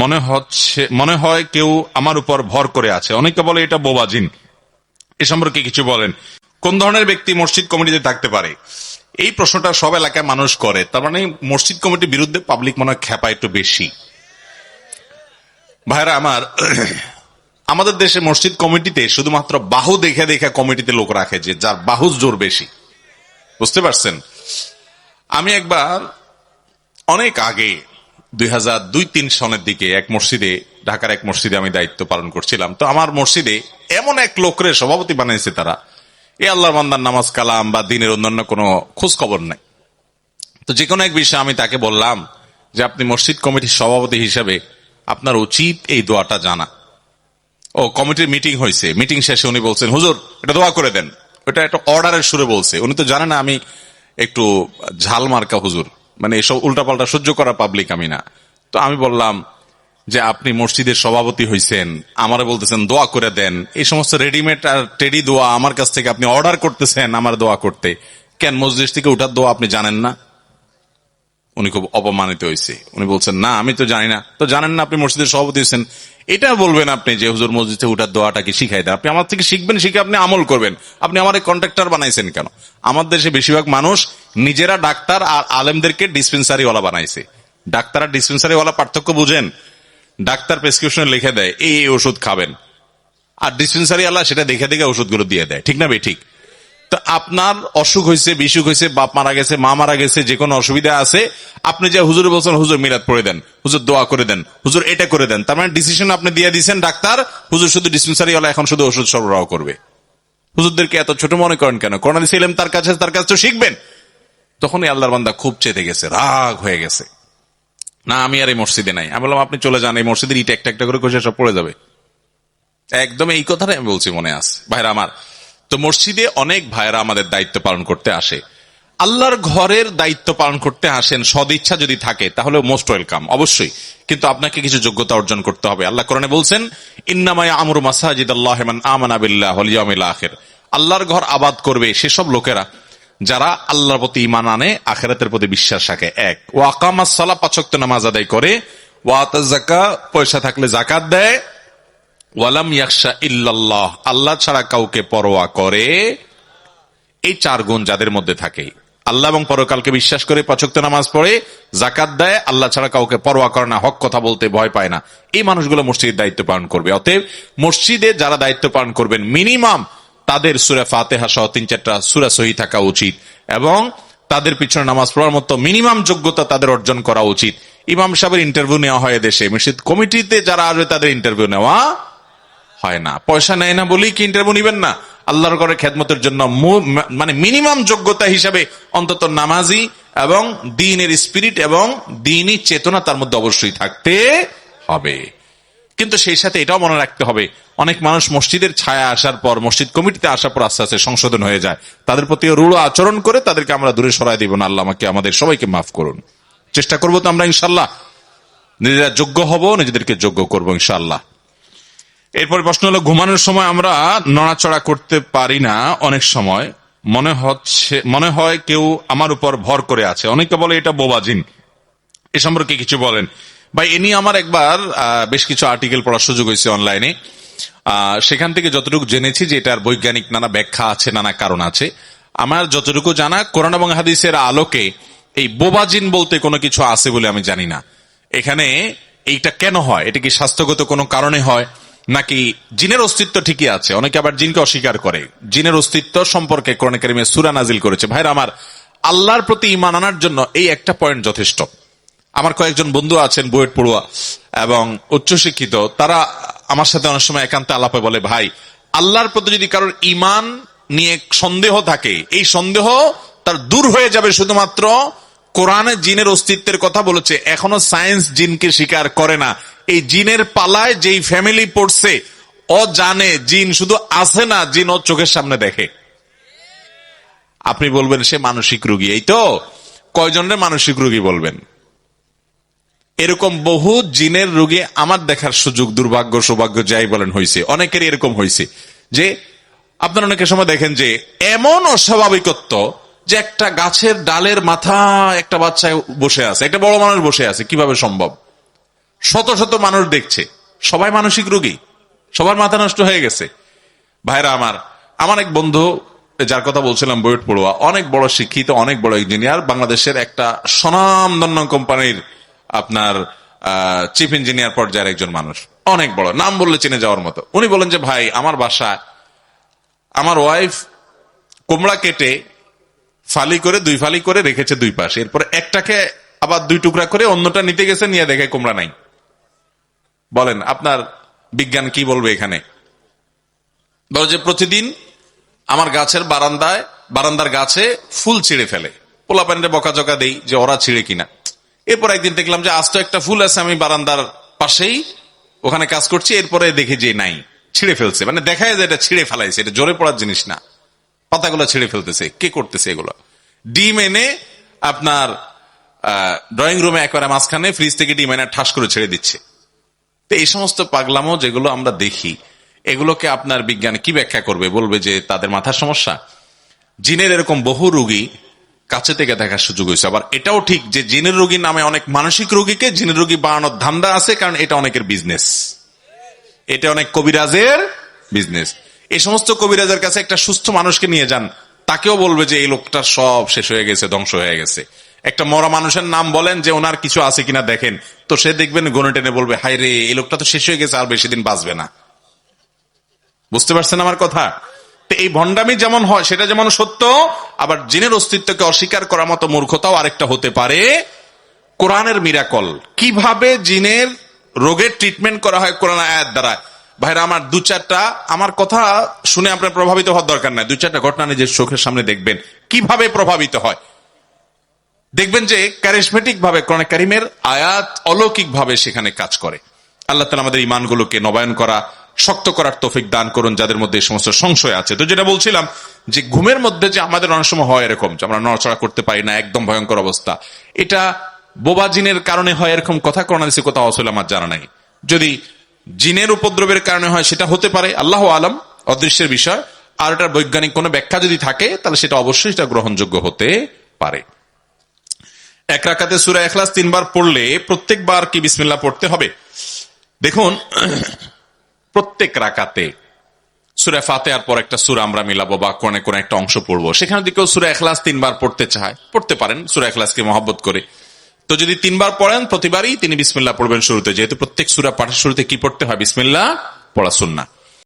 মনে হয় কেউ আমার উপর ভর করে আছে, অনেকে বলে এটা বোবাজিন। এ সম্পর্কে কিছু বলেন। কোন ধরনের ব্যক্তি মসজিদ কমিটিতে থাকতে পারে? এই প্রশ্নটা সব এলাকায় মানুষ করে। তার মানে মসজিদ কমিটির বিরুদ্ধে পাবলিক মনে হয় খেপা একটু বেশি। ভাইরা আমার, আমাদের দেশে মসজিদ কমিটিতে শুধুমাত্র বাহু দেখে দেখে কমিটিতে লোক রাখে, যে যার বাহুর জোর বেশি। বুঝতে পারছেন? আমি একবার অনেক আগে 2002-03 সনের দিকে এক মসজিদে, ঢাকার এক মসজিদে আমি দায়িত্ব পালন করছিলাম। তো আমার মসজিদে এমন এক লোকরে সভাপতি বানাইছে তারা, এ আল্লাহর বান্দার নামাজ কালাম বা দিনের অন্যান্য কোনো খোঁজ খবর নাই। তো যে কোনো এক বিষয়ে আমি তাকে বললাম যে আপনি মসজিদ কমিটির সভাপতি হিসেবে আপনার উচিত এই দোয়াটা জানা। ও কমিটির মিটিং হয়েছে, মিটিং শেষে উনি বলছেন, হুজুর এটা দোয়া করে দেন। ওটা একটা অর্ডারের সুরে বলছে। উনি তো জানেন না আমি একটু ঝাল মার্কা হুজুর, মানে এসব উল্টাপাল্টা সহ্য করা পাবলিক আমি না। তো আমি বললাম যে আপনি মসজিদের সভাপতি হয়েছেন, আমারে বলতেছেন দোয়া করে দেন। এই সমস্ত রেডিমেড আর টেডি দোয়া আমার কাছ থেকে আপনি অর্ডার করতেছেন আমার দোয়া করতে, কেন মসজিদ থেকে উঠার দোয়া আপনি জানেন না? উনি খুব অপমানিত হয়েছে। উনি বলছেন না আমি তো জানি না। তো জানেন না আপনি মসজিদের সভাপতি হয়েছেন, এটা বলবেন আপনি যে হুজুর মসজিদ থেকে উঠার দোয়াটা কি শিখাই দেন। আপনি আমার থেকে শিখবেন, শিখে আপনি আমল করবেন। আপনি আমার কন্ট্রাক্টর বানাইছেন কেন? আমার দেশে বেশিরভাগ মানুষ নিজেরা ডাক্তার আর আলেমদেরকে ডিসপেন্সারিওয়ালা বানাইছে। ডাক্তার আর ডিসপেন্সারিওয়ালা পার্থক্য বুঝেন? ডাক্তার প্রেসক্রিপশনে লিখে দেয় এই ওষুধ খাবেন, আর ডিসপেন্সারি আল্লাহ সেটা দেখে দেখে ওষুধগুলো দিয়ে দেয়। ঠিক না বে ঠিক? তো আপনার অসুখ হয়েছে, বিসুখ হয়েছে, বাপ মারা গেছে, মা মারা গেছে, যে কোনো অসুবিধা আছে, আপনি যে হুজুর বলছেন হুজুর মিলাদ পড়ে দেন, হুজুর দোয়া করে দেন, হুজুর এটা করে দেন, তার মানে ডিসিশন আপনি দিয়ে দিচ্ছেন ডাক্তার, হুজুর শুধু ডিসপেন্সারি ওয়ালা এখন শুধু ওষুধ সরবরাহ করবে। হুজুরদেরকে এত ছোট মনে করেন কেন? করোনা দিছে এলেম তার কাছে তো শিখবেন। তখনই আল্লাহর বান্দা খুব চেতে গেছে, রাগ হয়ে গেছে। না আমি আর এই মসজিদে নাই। আমি বললাম আপনি চলে যান, এই মসজিদের ইটা একটা একটা করে কষে সব পড়ে যাবে। একদম এই কথাটাই আমি বলছি, মনে আছে ভাইরা আমার। তো মসজিদে অনেক ভাইরা আমাদের দায়িত্ব পালন করতে আসে, আল্লাহর ঘরের দায়িত্ব পালন করতে আসেন। সদিচ্ছা যদি থাকে তাহলে মোস্ট ওয়েলকাম, অবশ্যই। কিন্তু আপনাকে কিছু যোগ্যতা অর্জন করতে হবে। আল্লাহ কোরআনে বলছেন ইন্নামা ইয়ামুরু মাসাজিদাল্লাহি মান আমানা বিল্লাহি ওয়াল ইয়াউমিল আখির। আল্লাহর ঘর আবাদ করবে সেসব লোকেরা যারা আল্লাহর প্রতি ঈমান আনে, আখিরাতের প্রতি বিশ্বাস রাখে। এক, ওয়া আকামাস সালাত, ৫ ওয়াক্ত নামাজ আদায় করে, ওয়া আতাজ যাকাত, পয়সা থাকলে যাকাত দেয়, ওয়ালাম ইয়াখশা ইল্লাল্লাহ, আল্লাহ ছাড়া কাউকে পরোয়া করে। এই 4 গুণ যাদের মধ্যে থাকে, আল্লাহ এবং পরকালকে বিশ্বাস করে, 5 ওয়াক্ত নামাজ পড়ে, যাকাত দেয়, আল্লাহ ছাড়া কাউকে পরোয়া করে না, হক কথা বলতে ভয় পায় না, এই মানুষগুলো মসজিদের দায়িত্ব পালন করবে। অতএব মসজিদে যারা দায়িত্ব পালন করবেন মিনিমাম তাদের সূরা ফাতিহা সহ 3-4টা সূরা সহিহ থাকা উচিত, এবং তাদের পিছনে নামাজ পড়ার মতো মিনিমাম যোগ্যতা তাদের অর্জন করা উচিত। ইমাম সাহেবের ইন্টারভিউ নেওয়া হয় দেশে, মসজিদ কমিটিতে যারা আসবে তাদের ইন্টারভিউ নেওয়া হয় না। পয়সা নেয় না বলেই কি ইন্টারভিউ নিবেন না? আল্লাহর ঘরে খেদমতের জন্য মানে মিনিমাম যোগ্যতা হিসাবে অন্তত নামাজি এবং দ্বীনের স্পিরিট এবং দ্বীনি চেতনা তার মধ্যে অবশ্যই থাকতে হবে। কিন্তু সেই সাথে এটাও মনে রাখতে হবে, অনেক মানুষ মসজিদের ছায়া আসার পর, মসজিদ কমিটিতে আসার পর আস্তে আস্তে সংশোধন হয়ে যায়। তাদের প্রতি রূঢ় আচরণ করে তাদেরকে আমরা দূরে সরাই দিব না। আল্লাহ আমাকে আমাদের সবাইকে মাফ করুন। চেষ্টা করবো তো আমরা ইনশাল্লাহ, নিজেরা যোগ্য হব, নিজেদেরকে যোগ্য করবো ইনশাল্লাহ। এরপর প্রশ্ন হলো, ঘুমানোর সময় আমরা নড়াচড়া করতে পারি না, অনেক সময় মনে হয় কেউ আমার উপর ভর করে আছে, অনেকে বলে এটা বোবাজিন। এ সম্পর্কে কিছু বলেন। ভাই এ নিয়ে আমার একবার বেশ কিছু আর্টিকেল পড়ার সুযোগ হয়েছে অনলাইনে। সেখান থেকে যতটুকু জেনেছি যে এটার বৈজ্ঞানিক নানা ব্যাখ্যা আছে, নানা কারণ আছে। আমার যতটুকু জানা, কোরআন এবং হাদিসের আলোকে এই বোবাজিন বলতে কোনো কিছু আছে বলে আমি জানি না। এখানে এইটা কেন হয়? এটা কি স্বাস্থ্যগত কোনো কারণে হয়, নাকি জিনের অস্তিত্ব ঠিকই আছে? অনেকে আবার জিনকে অস্বীকার করে। জিনের অস্তিত্ব সম্পর্কে কোরআনে কারিমে সূরা নাজিল করেছে। ভাইরা আমার, আল্লাহর প্রতি ঈমান আনার জন্য এই একটা পয়েন্ট যথেষ্ট। আমার কয়েকজন বন্ধু আছেন বুয়েট পড়ুয়া এবং উচ্চশিক্ষিত, তারা আমার সাথে অনেক সময় একান্তে আলাপে বলে, ভাই আল্লাহর প্রতি যদি কারোর ঈমান নিয়ে সন্দেহ থাকে, এই সন্দেহ তার দূর হয়ে যাবে শুধুমাত্র কোরআনে জিনের অস্তিত্বের কথা বলেছে। এখনো সায়েন্স জিনকে স্বীকার করে না। এই জিনের পালায় যেই ফ্যামিলি পড়ছে, ও জানে জিন শুধু আছে না, জিন ও চোখের সামনে দেখে। আপনি বলবেন সে মানসিক রোগী, এই তো কয়জনের মানসিক রোগী বলবেন? এরকম বহু জিনের রোগী আমার দেখার সুযোগ, দুর্ভাগ্য সৌভাগ্য যাই বলেন, হয়েছে। অনেকেরই এরকম হয়েছে যে আপনারা অনেকের সময় দেখেন যে এমন অস্বাভাবিকত্ব যে একটা গাছের ডালের মাথায় একটা বাচ্চা বসে আছে, একটা বড় মানুষ বসে আছে, কিভাবে সম্ভব? শত শত মানুষ দেখছে, সবাই মানসিক রোগী, সবার মাথা নষ্ট হয়ে গেছে। ভাইরা আমার এক বন্ধু, যার কথা বলছিলাম, বুয়েট পড়ুয়া, অনেক বড় শিক্ষিত, অনেক বড় ইঞ্জিনিয়ার, বাংলাদেশের একটা স্বনামধন্য কোম্পানির আপনার চিফ ইঞ্জিনিয়ার পর্যায়ের একজন মানুষ, অনেক বড়, নাম বললে চিনে যাওয়ার মতো। উনি বলেন যে ভাই, আমার বাসায় আমার ওয়াইফ কুমড়া কেটে ফালি করে 2 ফালি করে রেখেছে 2 পাশে, এরপর একটাকে আবার 2 টুকরা করে অন্যটা নিতে গেছে, নিয়ে দেখে কুমড়া নাই। বলেন আপনার বিজ্ঞান কি বলবে এখানে? বলে যে প্রতিদিন আমার গাছের বারান্দার গাছে ফুল ছিঁড়ে ফেলে, পোলাপানরে বকাঝকা দেই যে ওরা ছিঁড়ে কিনা। এরপর একদিন দেখলাম যে আস্ত একটা ফুল আছে আমি বারান্দার পাশেই ওখানে কাজ করছি, এরপরে দেখি যে নাই, ছিঁড়ে ফেলছে। মানে দেখায় যে এটা ছিঁড়ে ফেলাইছে, এটা জোরে পড়ার জিনিস না, পাতাগুলো ছিঁড়ে ফেলতেছে। কে করতেছে এগুলো? ডিম এনে আপনার ড্রয়িং রুমে একবারে মাঝখানে ফ্রিজ থেকে ডিম এনে ঠাস করে ছেড়ে দিচ্ছে। তো এই সমস্ত পাগলামো যেগুলো আমরা দেখি, এগুলোকে আপনার বিজ্ঞান কি ব্যাখ্যা করবে? বলবে যে তাদের মাথার সমস্যা। জিনের এরকম বহু রোগী কাছে থেকে দেখার সুযোগ হয়েছে। আবার এটাও ঠিক যে জিনের রোগীর নামে অনেক মানসিক রোগীকে জিনের রোগী বানানোর ধান্দা আছে, কারণ এটা অনেকের বিজনেস, এটা অনেক কবিরাজের বিজনেস। এই সমস্ত কবিরাজের কাছে একটা সুস্থ মানুষকে নিয়ে যান, তাকেও বলবে যে এই লোকটার সব শেষ হয়ে গেছে, ধ্বংস হয়ে গেছে। একটা মরা মানুষের নাম বলেন যে ওনার কিছু আছে কিনা দেখেন, তো সে দেখবেন গনে টেনে বলবে হায় রে, এই লোকটা তো শেষ হয়ে গেছে, আর বেশি দিন বাঁচবে না। বুঝতে পারছেন আমার কথা? তো এই ভণ্ডামি যেমন হয় সেটা যেমন সত্য, আবার জিনের অস্তিত্বকে অস্বীকার করার মতো মূর্খতাও আরেকটা হতে পারে। কোরআনের মিরাকল, কিভাবে জিনের রোগের ট্রিটমেন্ট করা হয় কোরআন আয়াত দ্বারা। ভাইরা আমার, 2-4টা আমার কথা শুনে আপনার প্রভাবিত হওয়ার দরকার নাই, 2-4টা ঘটনা নিজের চোখের সামনে দেখবেন কিভাবে প্রভাবিত হয়। দেখবেন যে ক্যারিসমেটিক ভাবে কোরআন কারীমের আয়াত অলৌকিক ভাবে সেখানে কাজ করে। আল্লাহ তাআলা আমাদের ঈমানগুলোকে নবায়ন করা, শক্ত করার তৌফিক দান করুন যাদের মধ্যে এই সমস্ত সংশয় আছে। তো যেটা বলছিলাম যে ঘুমের মধ্যে যে আমাদের অনেক সময় হয় এরকম যে আমরা নড়াচড়া করতে পারি না, একদম ভয়ঙ্কর অবস্থা, এটা বোবা জিনের কারণে হয় এরকম কথা কোরআন হাদিসে কোথাও আসলে আমার জানা নাই। যদি জিনের উপদ্রবের কারণে হয় সেটা হতে পারে, আল্লাহু আলাম, অদৃশ্যের বিষয়। আর এটার বৈজ্ঞানিক কোনো ব্যাখ্যা যদি থাকে তাহলে সেটা অবশ্যই সেটা গ্রহণযোগ্য হতে পারে। এক রাকাতে সূরা ইখলাস 3 বার পড়লে প্রত্যেকবার কি বিসমিল্লাহ পড়তে হবে? দেখুন, প্রত্যেক রাকাতে সূরা ফাতিহার পর একটা সূরা আমরা মিলাবো বা কোন একটা অংশ পড়বো, সেখানে যদি কেউ সূরা ইখলাস 3 বার পড়তে চায় পড়তে পারেন, সূরা ইখলাসকে মহব্বত করে। তো যদি 3 বার পড়েন প্রতিবারই তিনি বিসমিল্লাহ পড়বেন শুরুতে, যেহেতু প্রত্যেক সূরা পাঠের শুরুতে কি পড়তে হয়? বিসমিল্লাহ পড়া সুন্নাহ।